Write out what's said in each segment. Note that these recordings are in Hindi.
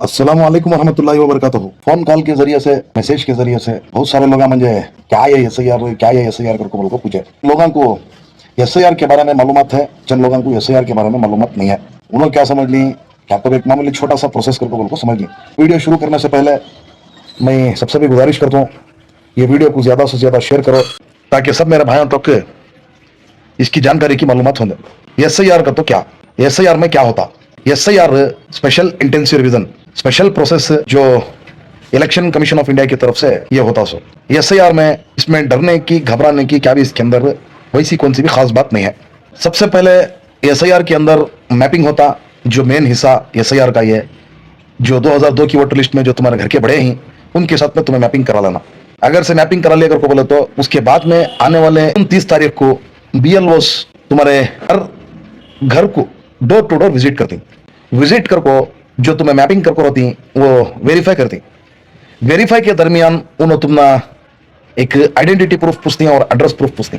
अस्सलाम वालेकुम रहमतुल्लाहि व बरकातहू। फोन कॉल के जरिए से मैसेज के जरिए से बहुत सारे लोग मुझे क्या है एसआईआर क्या है एसआईआर करके बोल को पूछे। लोगों को एसआईआर के बारे में मालूमात है, चंद लोगों को एसआईआर के बारे में मालूमात नहीं है। उन्होंने क्या समझ ली, क्या तो एक मामूली छोटा सा प्रोसेस करके बोल को समझ ली। वीडियो शुरू करने से पहले मैं सबसे भी गुजारिश करता हूँ, ये वीडियो को ज्यादा से ज्यादा शेयर करो ताकि सब मेरे भाइयों तक इसकी जानकारी की मालूमात हो। एसआईआर का तो क्या, एसआईआर में क्या होता? SIR special intensive revision, special process जो इलेक्शन कमीशन ऑफ इंडिया की तरफ से ये होता। सो एसआईआर में इसमें डरने की घबराने की क्या भी इसके अंदर वैसी कौन सी भी खास बात नहीं है। सबसे पहले एसआईआर के अंदर मैपिंग होता, जो मेन हिस्सा एसआईआर का ये जो 2002 की वोटर लिस्ट में जो तुम्हारे घर के बड़े हैं उनके साथ में तुम्हें मैपिंग करा लेना। अगर से मैपिंग करा लिया को बोले तो उसके बाद में आने वाले 29 तारीख को बीएलओस तुम्हारे हर घर को डोर टू डोर विजिट करती। विजिट कर को जो तुम्हें मैपिंग कर को रहती वो वेरीफाई करती। वेरीफाई के दरमियान उन्होंने तुम्हारा एक आइडेंटिटी प्रूफ पूछती हैं और एड्रेस प्रूफ पूछती।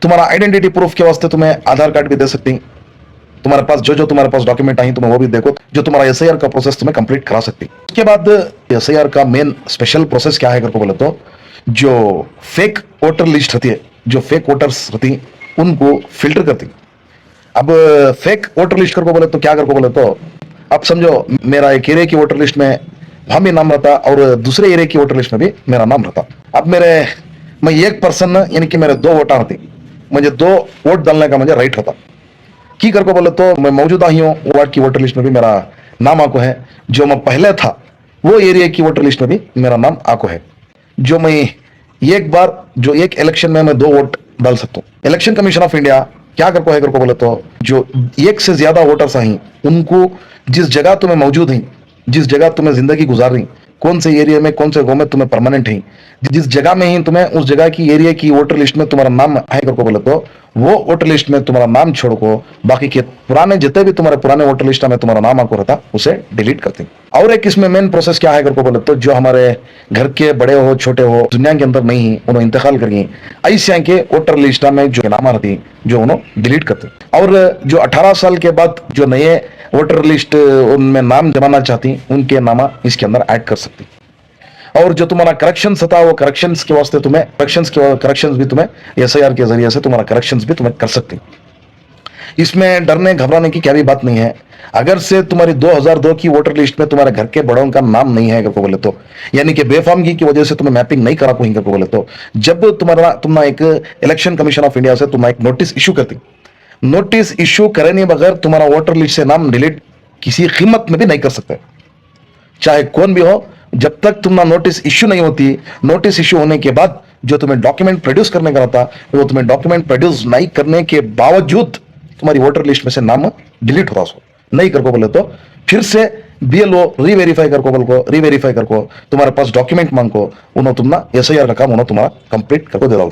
तुम्हारा आइडेंटिटी प्रूफ के वास्ते तुम्हें आधार कार्ड भी दे सकती। तुम्हारे पास जो तुम्हारे पास डॉक्यूमेंट आई तुम्हें वो भी देखो, जो तुम्हारा एसआईआर का प्रोसेस तुम्हें कंप्लीट करा सकती। उसके बाद एसआईआर का मेन स्पेशल प्रोसेस क्या है करके बोले तो जो फेक वोटर लिस्ट रहती है, जो फेक वोटर्स रहती उनको फिल्टर करती। अब फेक वोटर लिस्ट करके बोले तो क्या करके बोले तो अब समझो मेरा एक एरिया की वोटर लिस्ट में वहां भी नाम रहता और दूसरे एरिया की वोटर लिस्ट में भी मेरा नाम रहता। अब मैं एक पर्सन यानी कि मेरे 2 वोटर रहती, मुझे 2 वोट डालने का मुझे राइट रहता। की करके बोले तो मैं मौजूदा ही हूँ वार्ड की वोटर लिस्ट में भी मेरा नाम आको है, जो मैं पहले था वो एरिया की वोटर लिस्ट में भी मेरा नाम आको है। जो मैं एक बार जो एक इलेक्शन में मैं 2 वोट डाल सकता हूँ। इलेक्शन कमीशन ऑफ इंडिया क्या करको है करको बोले तो जो एक से ज्यादा वोटर्स आई उनको जिस जगह तुम्हें मौजूद हैं, जिस जगह तुम्हें जिंदगी गुजार रही, कौन से एरिया में कौन से गांव में तुम्हें परमानेंट है, जिस जगह में ही तुम्हें उस जगह की एरिया की वोटर लिस्ट में तुम्हारा नाम है करको बोले तो वो वोटर लिस्ट में तुम्हारा नाम छोड़ को बाकी के पुराने जितने भी तुम्हारे पुराने वोटर लिस्ट में तुम्हारा नाम आपको रहता उसे डिलीट करते। और एक इसमें मेन प्रोसेस क्या है करको बोले तो जो हमारे घर के बड़े हो छोटे हो दुनिया के अंदर नहीं उन्होंने इंतकाल करिए ऐसे के वोटर लिस्ट में जो नाम रहती जो उन्होंने डिलीट करते। और जो 18 साल के बाद जो नए वोटर लिस्ट उनमें नाम जमाना चाहती उनके नाम इसके अंदर ऐड कर सकती। और जो तुम्हारा करेक्शंस था वो करेक्शंस के वास्ते तुम्हें करेक्शंस भी तुम्हें एसआईआर के जरिए से तुम्हारा करेक्शंस भी तुम्हें कर सकती। इसमें डरने घबराने की क्या भी बात नहीं है। अगर से तुम्हारी 2002 की वोटर लिस्ट में तुम्हारे घर के बड़ों का नाम नहीं है करके बोले तो यानी कि बेफामगी की वजह से तुम्हें मैपिंग नहीं करा पाएंगे करके बोले तो जब तुम एक इलेक्शन कमीशन ऑफ इंडिया से तुम एक नोटिस इशू करती, नोटिस इशू करने बगैर तुम्हारा वोटर लिस्ट से नाम डिलीट किसी कीमत में भी नहीं कर सकते, चाहे कौन भी हो। जब तक तुम्हारा नोटिस इश्यू नहीं होती, नोटिस इश्यू होने के बाद जो तुम्हें डॉक्यूमेंट प्रोड्यूस करने का रहता वो तुम्हें डॉक्यूमेंट प्रोड्यूस नहीं करने के बावजूद तुम्हारी वोटर लिस्ट में से नाम डिलीट होता सो नहीं करको बोले तो फिर से बीएलओ रीवेरीफाई करको तुम्हारे पास डॉक्यूमेंट मांगो उन्होंने तुम्हारा एसआईआर का काम उन्होंने तुम्हारा कंप्लीट करको दे रहा।